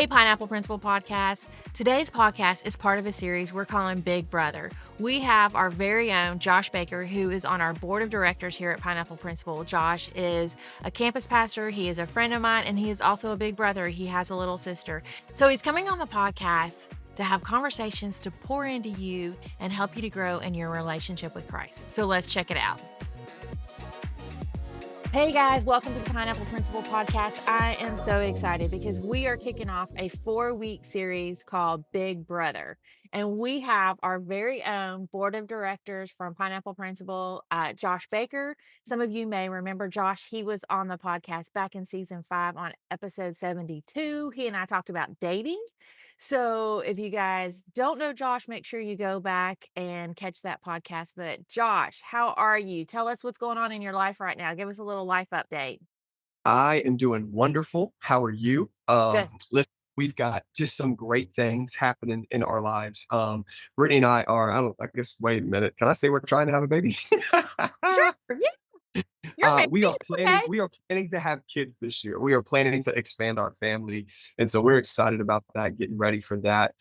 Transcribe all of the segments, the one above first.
Hey, Pineapple Principal Podcast. Today's podcast is part of a series we're calling Big Brother. We have our very own Josh Baker, who is on our board of directors here at Pineapple Principal. Josh is a campus pastor, he is a friend of mine, and he is also a big brother. He has a little sister. So he's coming on the podcast to have conversations to pour into you and help you to grow in your relationship with Christ. So let's check it out. Hey guys, welcome to the Pineapple Principal Podcast. I am so excited because we are kicking off a 4-week series called Big Brother. And we have our very own board of directors from Pineapple Principal, Josh Baker. Some of you may remember Josh. He was on the podcast back in season 5 on episode 72. He and I talked about dating. So if you guys don't know Josh, make sure you go back and catch that podcast. But Josh, how are you? Tell us what's going on in your life right now. Give us a little life update. I am doing wonderful. How are you? Good. Listen, we've got just some great things happening in our lives. Brittany and I guess, wait a minute. Can I say we're trying to have a baby? Sure. Yeah. You're married. We are It's okay. planning to have kids this year. We are planning to expand our family. And so we're excited about that, getting ready for that.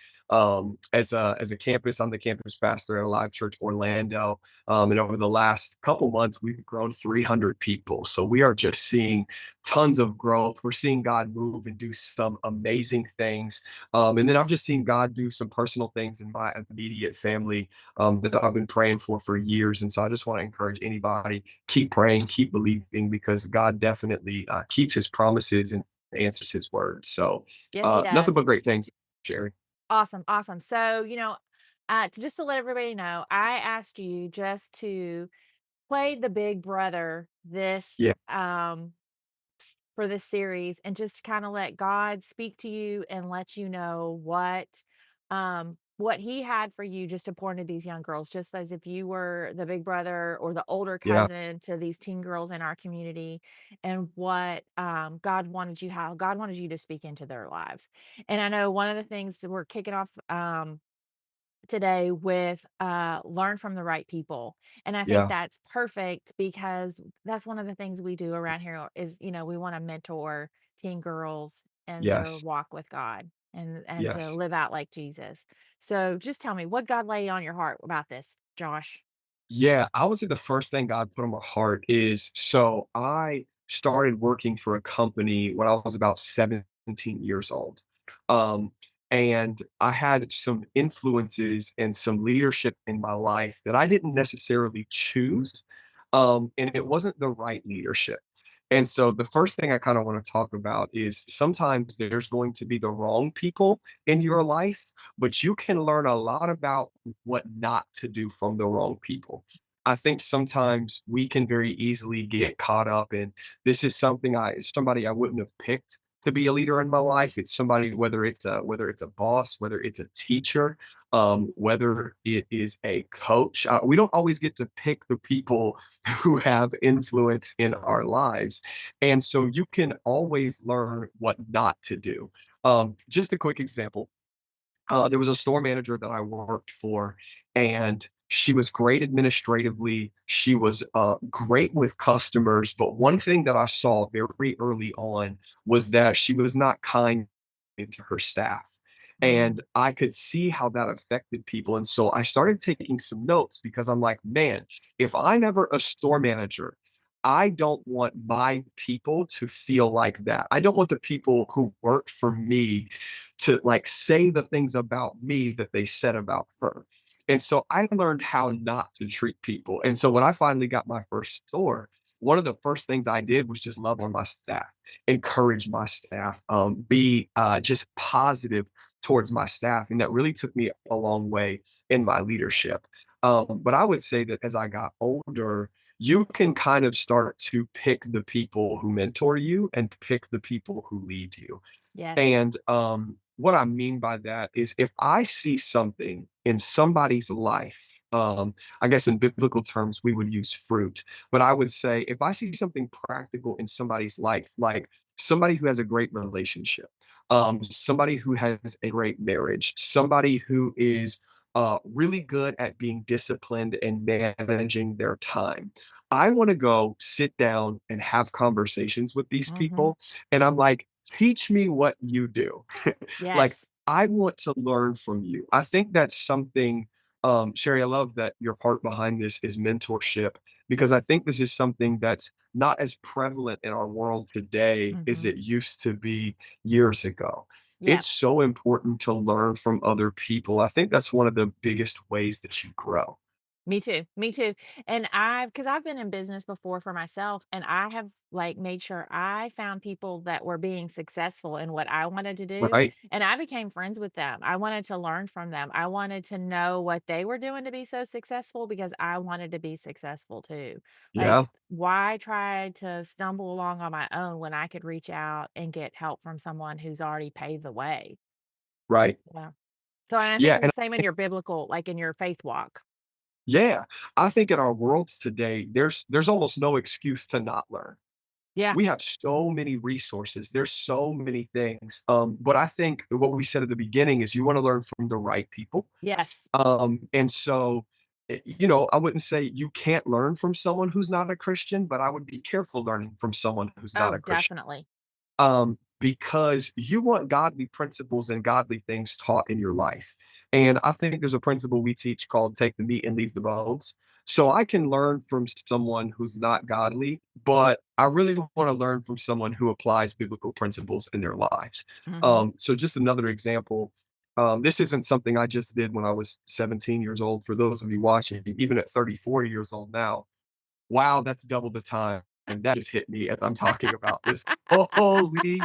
As a campus, I'm the campus pastor at a live church Orlando. And over the last couple months, we've grown 300 people. So we are just seeing tons of growth. We're seeing God move and do some amazing things. And then I've just seen God do some personal things in my immediate family that I've been praying for years. And so I just want to encourage anybody, keep praying, keep believing, because God definitely keeps his promises and answers his word. So Yes, he nothing does. but great things, Sherry. Awesome. Awesome. So, to let everybody know, I asked you just to play the Big Brother Yeah, for this series and just kind of let God speak to you and let you know what he had for you just to pour into these young girls, just as if you were the big brother or the older yeah, cousin to these teen girls in our community, and what how God wanted you to speak into their lives. And I know one of the things that we're kicking off today with learn from the right people, and I think yeah, that's perfect because that's one of the things we do around here is we want to mentor teen girls in their yes, walk with God and to yes. live out like Jesus. So just tell me, what God lay on your heart about this, Josh? Yeah, I would say the first thing God put on my heart is, so I started working for a company when I was about 17 years old. Um, and I had some influences and some leadership in my life that I didn't necessarily choose. And it wasn't the right leadership. And so the first thing I kind of want to talk about is sometimes there's going to be the wrong people in your life, but you can learn a lot about what not to do from the wrong people. I think sometimes we can very easily get caught up in, this is somebody I wouldn't have picked to be a leader in my life. It's somebody, whether it's a boss, whether it's a teacher, whether it is a coach. We don't always get to pick the people who have influence in our lives. And so you can always learn what not to do. Just a quick example. There was a store manager that I worked for, and she was great administratively. She was great with customers. But one thing that I saw very early on was that she was not kind to her staff. Mm, And I could see how that affected people. And so I started taking some notes because I'm like, man, if I'm ever a store manager, I don't want my people to feel like that. I don't want the people who work for me to like say the things about me that they said about her. And so I learned how not to treat people. And so when I finally got my first store, one of the first things I did was just love on my staff, encourage my staff, be just positive towards my staff. And that really took me a long way in my leadership. But I would say that as I got older, you can kind of start to pick the people who mentor you and pick the people who lead you. yes. And what I mean by that is, if I see something in somebody's life, I guess in biblical terms, we would use fruit, but I would say if I see something practical in somebody's life, like somebody who has a great relationship, somebody who has a great marriage, somebody who is really good at being disciplined and managing their time. I want to go sit down and have conversations with these Hmm. people. And I'm like, teach me what you do. Like, Yes. I want to learn from you. I think that's something, Sherry, I love that your heart behind this is mentorship because I think this is something that's not as prevalent in our world today as Mhm. it used to be years ago. Yeah. It's so important to learn from other people. I think that's one of the biggest ways that you grow. Me too. Me too. And because I've been in business before for myself, and I have like made sure I found people that were being successful in what I wanted to do. Right? And I became friends with them. I wanted to learn from them. I wanted to know what they were doing to be so successful because I wanted to be successful too. Like, Yeah, why try to stumble along on my own when I could reach out and get help from someone who's already paved the way? right. Yeah. So, and I think Yeah, it's and the same in your biblical, like in your faith walk. yeah, I think in our world today, there's almost no excuse to not learn. Yeah. We have so many resources. There's so many things. But I think what we said at the beginning is you want to learn from the right people. Yes. And so, I wouldn't say you can't learn from someone who's not a Christian, but I would be careful learning from someone who's not Oh, a Christian. definitely. Because you want godly principles and godly things taught in your life. And I think there's a principle we teach called take the meat and leave the bones. So I can learn from someone who's not godly, but I really want to learn from someone who applies biblical principles in their lives. Mhm. So just another example. This isn't something I just did when I was 17 years old. For those of you watching, even at 34 years old now, wow, that's double the time. And that just hit me as I'm talking about this. Holy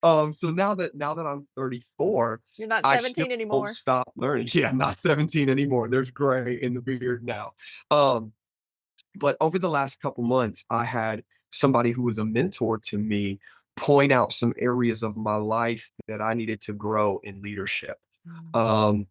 so now that I'm 34, You're not I still 17 won't anymore. stop learning. Yeah, I'm not 17 anymore. There's gray in the beard now. Um, but over the last couple months, I had somebody who was a mentor to me point out some areas of my life that I needed to grow in leadership. Mm, Um,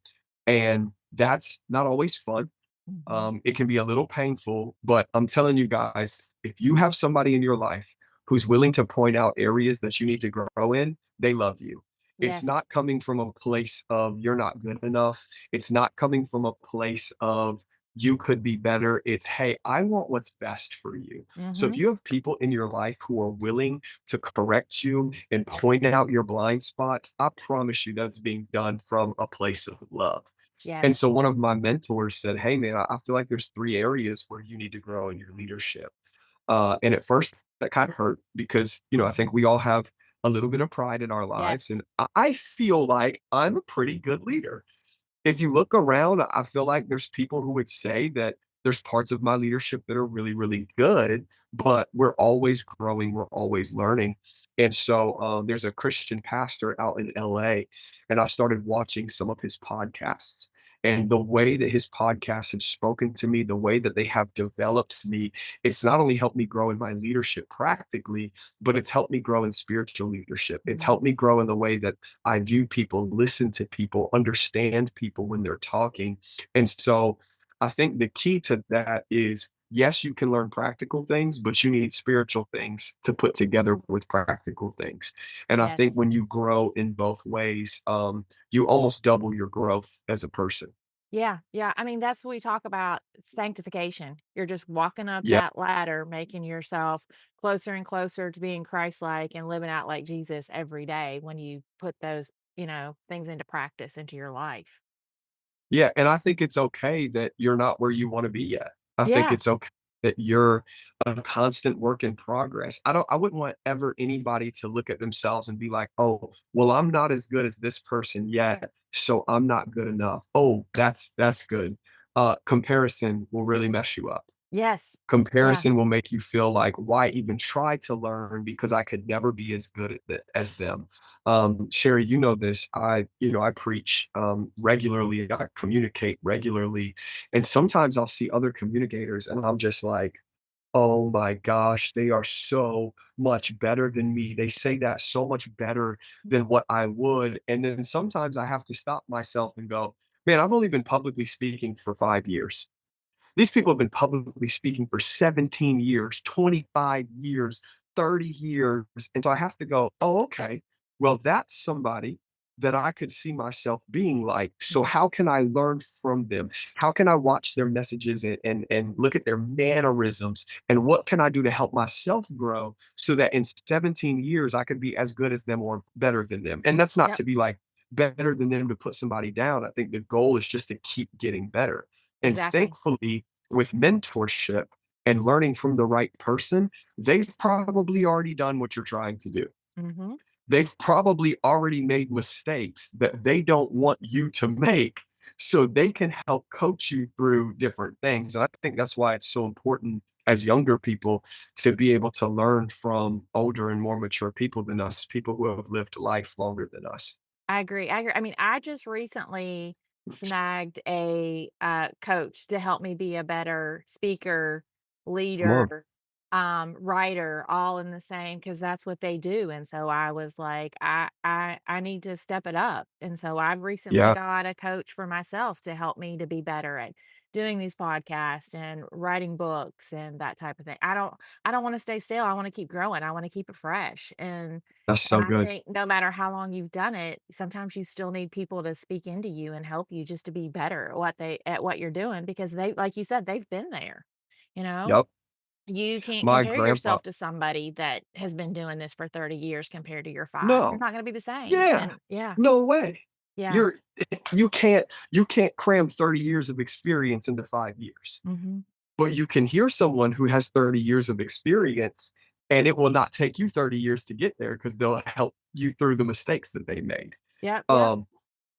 and that's not always fun. mhm. It can be a little painful, but I'm telling you guys, if you have somebody in your life who's willing to point out areas that you need to grow in, they love you. It's Yes. not coming from a place of you're not good enough. It's not coming from a place of you could be better. It's, hey, I want what's best for you. So if Mhm. you have people in your life who are willing to correct you and point out your blind spots, I promise you that's being done from a place of love. And Yes. so one of my mentors said, "Hey, man, I feel like there's 3 areas where you need to grow in your leadership." And at first, that kind of hurt because, I think we all have a little bit of pride in our lives, Yes. and I feel like I'm a pretty good leader. If you look around, I feel like there's people who would say that there's parts of my leadership that are really, really good, but we're always growing, we're always learning. And so there's a Christian pastor out in LA, and I started watching some of his podcasts. And the way that his podcasts have spoken to me, the way that they have developed me, it's not only helped me grow in my leadership practically, but it's helped me grow in spiritual leadership. It's Mhm. helped me grow in the way that I view people, listen to people, understand people when they're talking. And so I think the key to that is yes, you can learn practical things, but you need spiritual things to put together with practical things. And I think Yes. when you grow in both ways, you almost double your growth as a person. Yeah, yeah, I mean, that's what we talk about sanctification. You're just walking up Yeah. that ladder, making yourself closer and closer to being Christ-like and living out like Jesus every day when you put those, things into practice into your life. Yeah, and I think it's okay that you're not where you wanna be yet. I think Yeah. it's okay that you're a constant work in progress. I wouldn't want ever anybody to look at themselves and be like, "Oh, well, I'm not as good as this person yet, so I'm not good enough." Oh, that's good. Comparison will really mess you up. Yes. Yeah. Comparison will make you feel like, "Why even try to learn because I could never be as good at as them." Sherry, you know this. I preach, regularly, I communicate regularly, and sometimes I'll see other communicators, and I'm just like, "Oh my gosh, they are so much better than me. They say that so much better than what I would." And then sometimes I have to stop myself and go, "Man, I've only been publicly speaking for 5 years. These people have been publicly speaking for 17 years, 25 years, 30 years. And so I have to go, oh, okay. Well, that's somebody. that I could see myself being like. So Mhm. how can I learn from them? How can I watch their messages and look at their mannerisms? And what can I do to help myself grow so that in 17 years I could be as good as them or better than them? And that's not Yep, to be like better than them to put somebody down. I think the goal is just to keep getting better. And exactly. thankfully, with mentorship and learning from the right person, they've probably already done what you're trying to do. Mhm. They've probably already made mistakes that they don't want you to make so they can help coach you through different things. And I think that's why it's so important as younger people to be able to learn from older and more mature people than us, people who have lived life longer than us. I agree, I agree. I mean, I just recently snagged a, coach to help me be a better speaker, Come on. leader, writer, all in the same because that's what they do, and so I was like, I need to step it up, and so I've recently Yeah, got a coach for myself to help me to be better at doing these podcasts and writing books and that type of thing. I don't wanna stay still, I wanna keep growing, I wanna keep it fresh, that's and so I good. think no matter how long you've done it, sometimes you still need people to speak into you and help you just to be better at what you're doing because they like you said, they've been there, you know? Yep. You can't My compare grandpa, yourself to somebody that has been doing this for 30 years compared to your 5. You're no. not gonna be the same, Yeah. and yeah, No way. yeah. You're you can't cram 30 years of experience into 5 years. Mhm. But you can hear someone who has 30 years of experience, and it will not take you 30 years to get there because 'cause they'll help you through the mistakes that they made. Yep, yep. Um,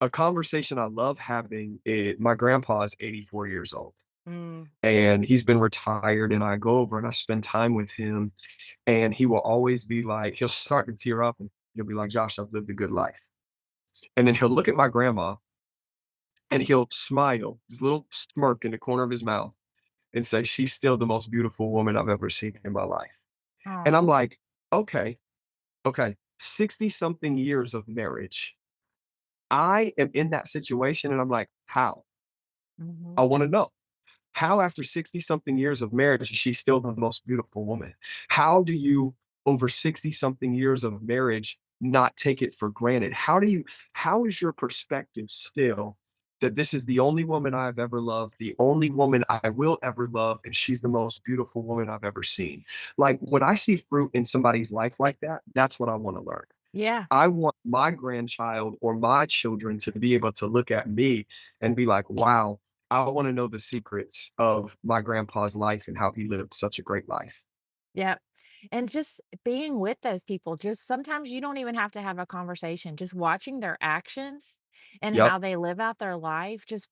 a conversation I love having is my grandpa is 84 years old, Mm. and he's been retired, and I go over and I spend time with him, and he will always be like he'll start to tear up, and he'll be like, "Josh, I've lived a good life." And then he'll look at my grandma, and he'll smile, this little smirk in the corner of his mouth, and say, "She's still the most beautiful woman I've ever seen in my life." And I'm Aw. like, "Okay, okay, 60 something years of marriage." I am in that situation and I'm like, "How?" I Mhm. wanna know. How after 60 something years of marriage is she still the most beautiful woman? How do you, over 60 something years of marriage, not take it for granted? How is your perspective still that this is the only woman I've ever loved, the only woman I will ever love, and she's the most beautiful woman I've ever seen? Like, when I see fruit in somebody's life like that, that's what I wanna learn. Yeah. I want my grandchild or my children to be able to look at me and be like, wow, I want to know the secrets of my grandpa's life and how he lived such a great life. Yep. And just being with those people, just sometimes you don't even have to have a conversation, just watching their actions and Yep. how they live out their life, just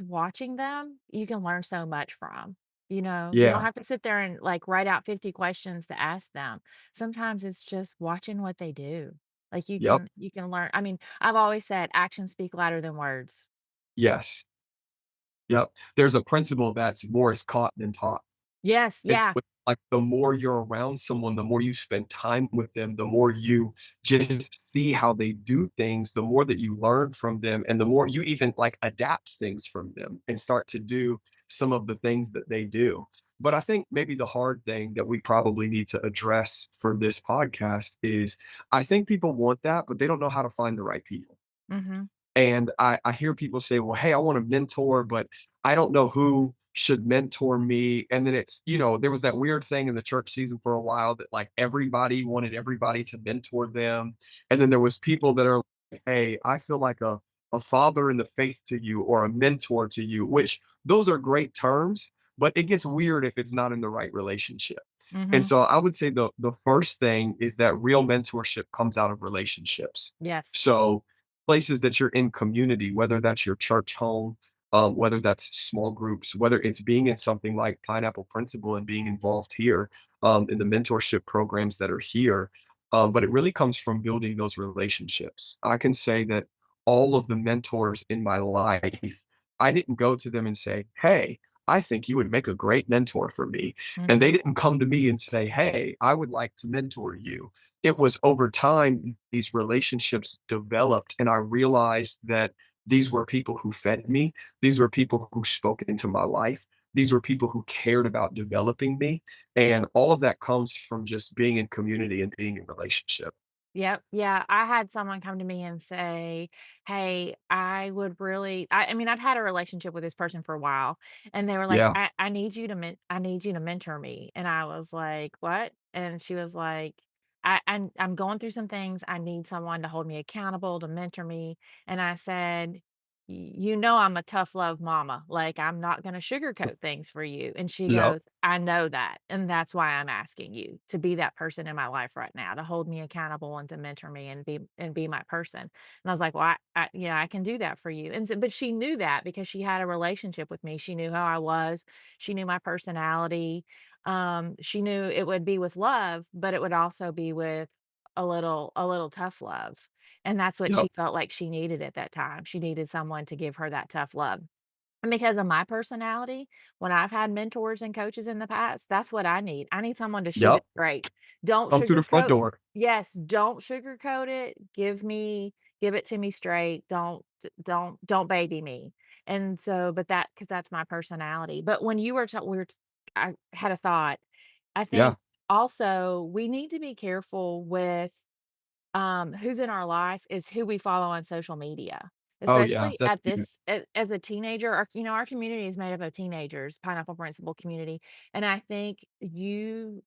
watching them, you can learn so much from. You don't Yeah. have to sit there and like write out 50 questions to ask them. Sometimes it's just watching what they do. Like Yep. you can learn. I mean, I've always said actions speak louder than words. Yes. Yep. There's a principle that's more is caught than taught. Yes, It's yeah. like the more you're around someone, the more you spend time with them, the more you just see how they do things, the more that you learn from them, and the more you even like adapt things from them and start to do some of the things that they do. But I think maybe the hard thing that we probably need to address for this podcast is I think people want that, but they don't know how to find the right people. Mhm. And I hear people say, "Well, hey, I want a mentor, but I don't know who should mentor me." And then there was that weird thing in the church season for a while that like everybody wanted everybody to mentor them. And then there was people that are like, "Hey, I feel like a father in the faith to you or a mentor to you," which those are great terms, but it gets weird if it's not in the right relationship. And Mhm. so I would say the first thing is that real mentorship comes out of relationships. Yes. So places that you're in community, whether that's your church home, whether that's small groups, whether it's being in something like Pineapple Principle and being involved here in the mentorship programs that are here. But it really comes from building those relationships. I can say that all of the mentors in my life, I didn't go to them and say, "Hey, I think you would make a great mentor for me." And they Mhm. didn't come to me and say, "Hey, I would like to mentor you." It was over time these relationships developed, and I realized that these were people who fed me. These were people who spoke into my life. These were people who cared about developing me. And all of that comes from just being in community and being in relationship. Yep. Yeah. I had someone come to me and say, "Hey, I would really," I mean, I'd had a relationship with this person for a while, and they were like, Yeah. I need you to I need you to mentor me." And I was like, "What?" And she was like, I'm going through some things. I need someone to hold me accountable, to mentor me." And I said, You know, I'm a tough love mama. Like, I'm not going to sugarcoat things for you." And she Yep. goes, "I know that. And that's why I'm asking you to be that person in my life right now, to hold me accountable and to mentor me and be my person." And I was like, "Well, yeah, I can do that for you." And so, but she knew that because she had a relationship with me. She knew how I was. She knew my personality. She knew it would be with love, but it would also be with a little tough love. And that's what Yep. she felt like she needed at that time. She needed someone to give her that tough love. And because of my personality, when I've had mentors and coaches in the past, that's what I need. I need someone to shoot Yep. it straight. Don't Come through the front sugarcoat. door. Yes, don't sugarcoat it. Give it to me straight. Don't baby me. And so, but that, because that's my personality. But when you were I had a thought. I Yeah. think also we need to be careful with who's in our life is who we follow on social media, Oh, yeah. especially That's at huge. this as a teenager. Our community is made up of teenagers, Pineapple Principal community, and I think you're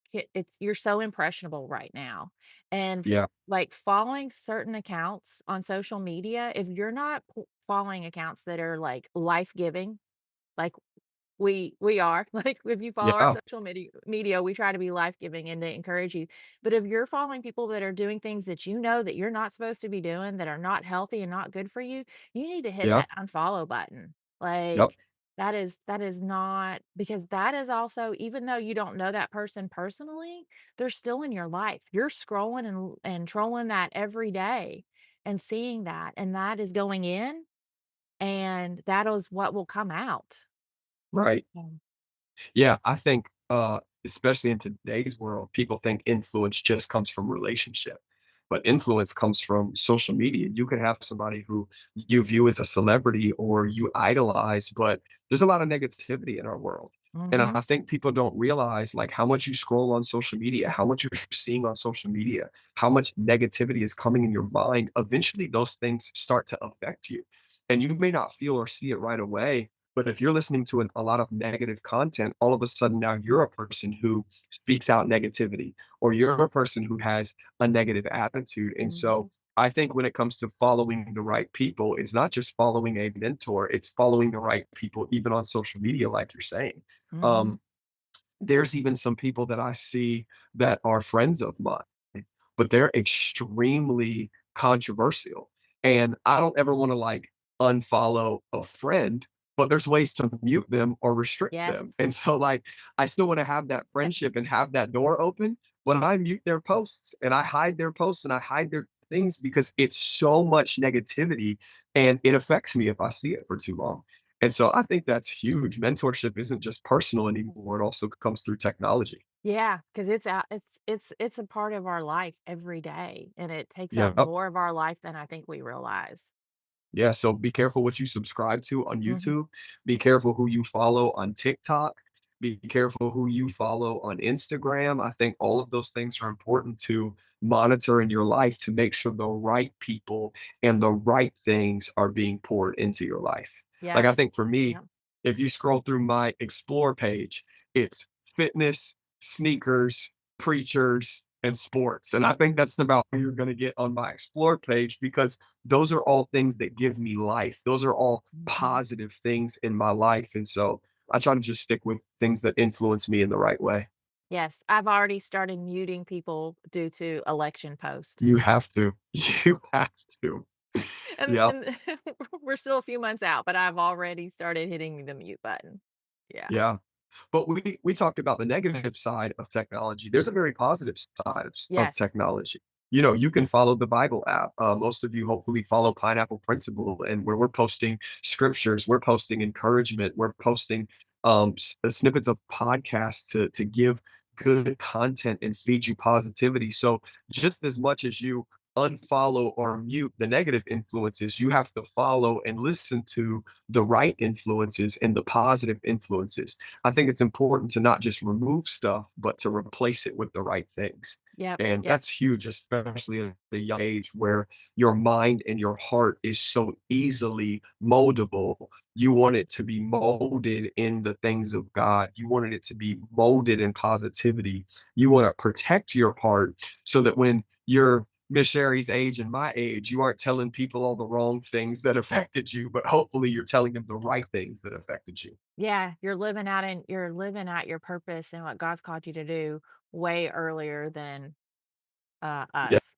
so impressionable right now, and Yeah. like following certain accounts on social media, if you're not following accounts that are like life giving, like we are. Like, if you follow our Yeah. social media, we try to be life-giving and to encourage you. But if you're following people that are doing things that you know that you're not supposed to be doing, that are not healthy and not good for you, you need to hit Yeah. that unfollow button. Yep. Like, that is not, because that is also, even though you don't know that person personally, they're still in your life. You're scrolling and trolling that every day and seeing that, and that is going in, and that is what will come out. Right. Mm. Yeah, I think, especially in today's world, people think influence just comes from relationship, but influence comes from social media. You could have somebody who you view as a celebrity or you idolize, but there's a lot of negativity in our world. And Mhm. I think people don't realize like how much you scroll on social media, how much you're seeing on social media, how much negativity is coming in your mind. Eventually, those things start to affect you. And you may not feel or see it right away, but if you're listening to a lot of negative content, all of a sudden now you're a person who speaks out negativity, or you're a person who has a negative attitude. And so Mhm. I think when it comes to following the right people, it's not just following a mentor, it's following the right people, even on social media, like you're saying. Mhm. Um, there's even some people that I see that are friends of mine, but they're extremely controversial. And I don't ever want to like unfollow a friend, but there's ways to mute them or restrict Yes, them. And so like I still want to have that yes. friendship and have that door open, but I mute their posts and I hide their posts and I hide their things because it's so much negativity and it affects me if I see it for too long. And so I think that's huge. Mentorship isn't just personal anymore. It also comes through technology. Yeah, because it's out it's a part of our life every day, and it takes up Yeah. more of our life than I think we realize. Yeah, so be careful what you subscribe to on Mhm. YouTube. Be careful who you follow on TikTok. Be careful who you follow on Instagram. I think all of those things are important to monitor in your life to make sure the right people and the right things are being poured into your life. Like Yeah, I think for me, yeah. if you scroll through my explore page, it's fitness, sneakers, preachers, and sports. And I think that's about what you're going to get on my explore page because those are all things that give me life. Those are all Mhm. positive things in my life. And so I try to just stick with things that influence me in the right way. Yes, I've already started muting people due to election post. You have to. You have to. Yep. And we're still a few months out, but I've already started hitting the mute button. Yeah. Yeah. But we talked about the negative side of technology. There's a very positive side of Yes. technology. You know, you can follow the Bible app. Most of you hopefully follow Pineapple Principle, and where we're posting scriptures, we're posting encouragement, we're posting snippets of podcasts to give good content and feed you positivity. So just as much as you unfollow or mute the negative influences, you have to follow and listen to the right influences and the positive influences. I think it's important to not just remove stuff, but to replace it with the right things. Yep, And yep. that's huge, especially at a young age where your mind and your heart is so easily moldable. You want it to be molded in the things of God. You wanted it to be molded in positivity. You want to protect your heart so that when you're Miss Sherry's age and my age, you aren't telling people all the wrong things that affected you, but hopefully you're telling them the right things that affected you. Yeah, you're living out your purpose and what God's called you to do way earlier than, Yeah. us.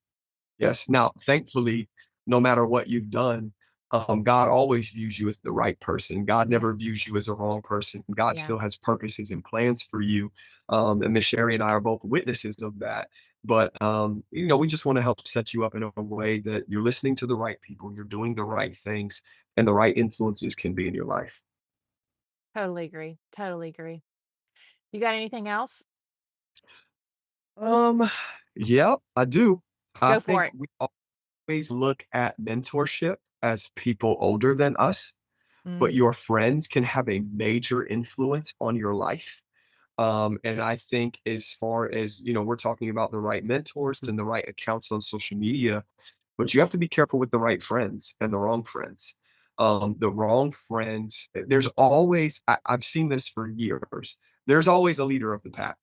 Yes. Now, thankfully, no matter what you've done, God always views you as the right person. God never Yes. views you as a wrong person. God Yeah, still has purposes and plans for you. And Miss Sherry and I are both witnesses of that. But we just want to help set you up in a way that you're listening to the right people, you're doing the right things, and the right influences can be in your life. totally agree, totally agree. You got anything else? Um, yeah, I do. I Go for think it. we always look at mentorship as people older than us, but Mm, your friends can have a major influence on your life. And I think as far as, we're talking about the right mentors and the right accounts on social media, but you have to be careful with the right friends and the wrong friends. The wrong friends, there's always, I've seen this for years. There's always a leader of the pack.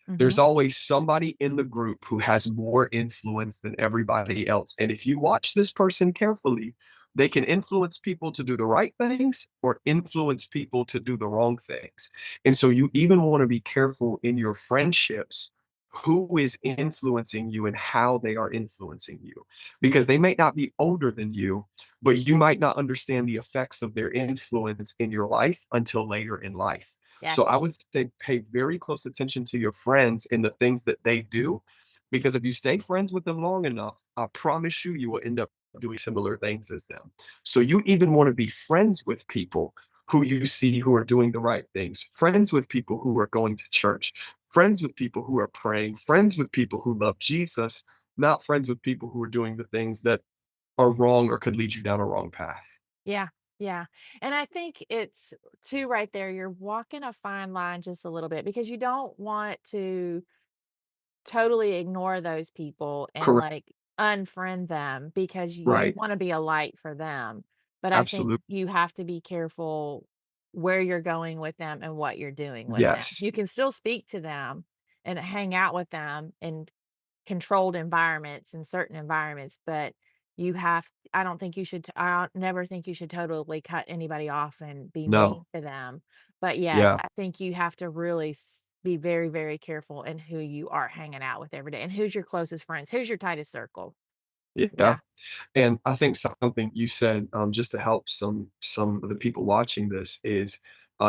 mhm. There's always somebody in the group who has more influence than everybody else. And if you watch this person carefully, they can influence people to do the right things or influence people to do the wrong things. And so you even want to be careful in your friendships who is influencing you and how they are influencing you because they may not be older than you, but you might not understand the effects of their influence in your life until later in life. So I Yes. would say pay very close attention to your friends and the things that they do, because if you stay friends with them long enough, I promise you, you will end up doing similar things as them. So you even want to be friends with people who you see who are doing the right things, friends with people who are going to church, friends with people who are praying, friends with people who love Jesus, not friends with people who are doing the things that are wrong or could lead you down a wrong path. Yeah, yeah, and I think it's too right there, you're walking a fine line just a little bit because you don't want to totally ignore those people and, Correct. like, unfriend them because you Right. wanna be a light for them, but I think Absolutely. you have to be careful where you're going with them and what you're doing with them. Yes. You can still speak to them and hang out with them and controlled environments and certain environments, but you have I don't think you should I don't never think you should totally cut anybody off and be mean No. to them. But yes, Yeah. I think you have to really be very, very careful in who you are hanging out with every day and who's your closest friends, who's your tightest circle. Yeah. Yeah. And I think something you said, just to help some of the people watching this is,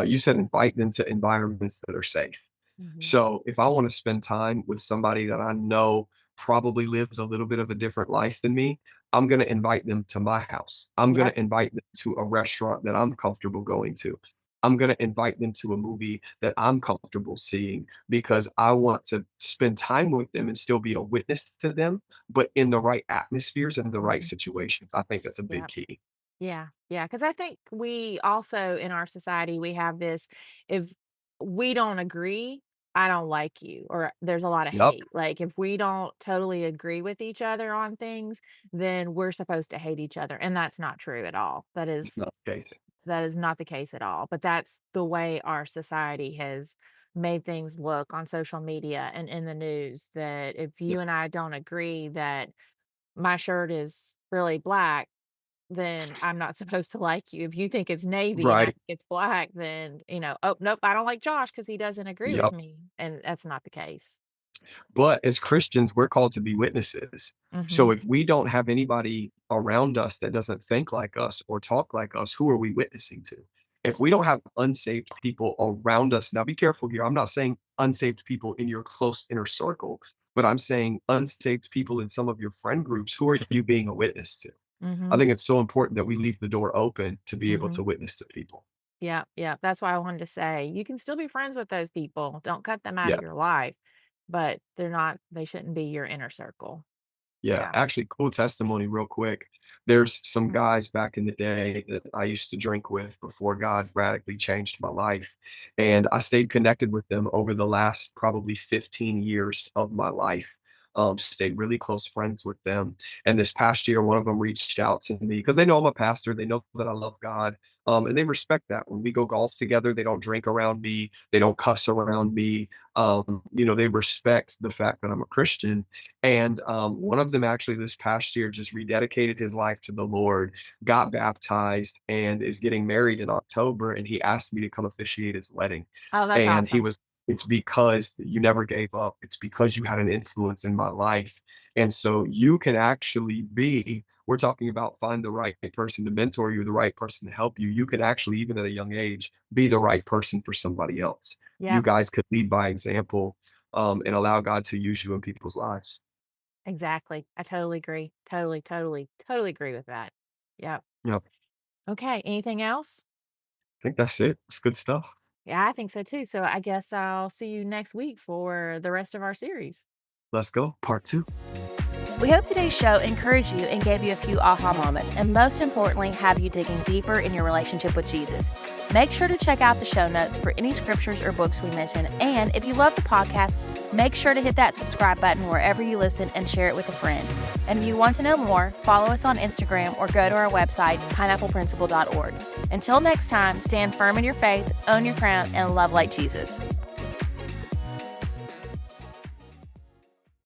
you said invite them to environments that are safe. Mhm. So if I want to spend time with somebody that I know probably lives a little bit of a different life than me, I'm going to invite them to my house. I'm going Yep. to invite them to a restaurant that I'm comfortable going to. I'm going to invite them to a movie that I'm comfortable seeing because I want to spend time with them and still be a witness to them, but in the right atmospheres and the right Mhm. situations. I think that's a big Yep. key. Yeah, yeah, because I think we also in our society, we have this, if we don't agree, I don't like you, or there's a lot of Yep. hate. Like, if we don't totally agree with each other on things, then we're supposed to hate each other, and that's not true at all. It's not the case. That is not the case at all, but that's the way our society has made things look on social media and in the news, that if Yeah. you and I don't agree that my shirt is really black, then I'm not supposed to like you. If you think it's navy and I Right. think it's black, then, "Oh, nope, I don't like Josh because he doesn't agree with Yep. me," and that's not the case. But as Christians, we're called to be witnesses. So Mhm, if we don't have anybody around us that doesn't think like us or talk like us, who are we witnessing to? If we don't have unsaved people around us, now be careful here. I'm not saying unsaved people in your close inner circle, but I'm saying unsaved people in some of your friend groups. Who are you being a witness to? I mhm, think it's so important that we leave the door open to be able mhm. to witness to people. Yeah, yeah, that's why I wanted to say, you can still be friends with those people, don't cut them out Yeah. of your life, but they shouldn't be your inner circle. Yeah, Yeah. actually, cool testimony real quick. There's some Mm, guys back in the day that I used to drink with before God radically changed my life, and I stayed connected with them over the last probably 15 years of my life. stayed really close friends with them. And this past year, one of them reached out to me because they know I'm a pastor. They know that I love God. And they respect that. When we go golf together, they don't drink around me. They don't cuss around me. They respect the fact that I'm a Christian. And one of them actually this past year just rededicated his life to the Lord, got baptized, and is getting married in October. And he asked me to come officiate his wedding. Oh, that's And awesome. it's because you never gave up. It's because you had an influence in my life. And so you can actually we're talking about find the right person to mentor you, the right person to help you. You can actually, even at a young age, be the right person for somebody else. You Yep, guys could lead by example, and allow God to use you in people's lives. exactly. I totally agree. Totally, totally, totally agree with that. Yep. Yeah, Okay, anything else? I think that's it. It's good stuff. Yeah, I think so too. So I guess I'll see you next week for the rest of our series. Let's go. Part two. We hope today's show encouraged you and gave you a few aha moments, and most importantly, have you digging deeper in your relationship with Jesus. Make sure to check out the show notes for any scriptures or books we mention, and if you love the podcast, make sure to hit that subscribe button wherever you listen and share it with a friend. And if you want to know more, follow us on Instagram or go to our website, pineappleprinciple.org. Until next time, stand firm in your faith, own your crown, and love like Jesus.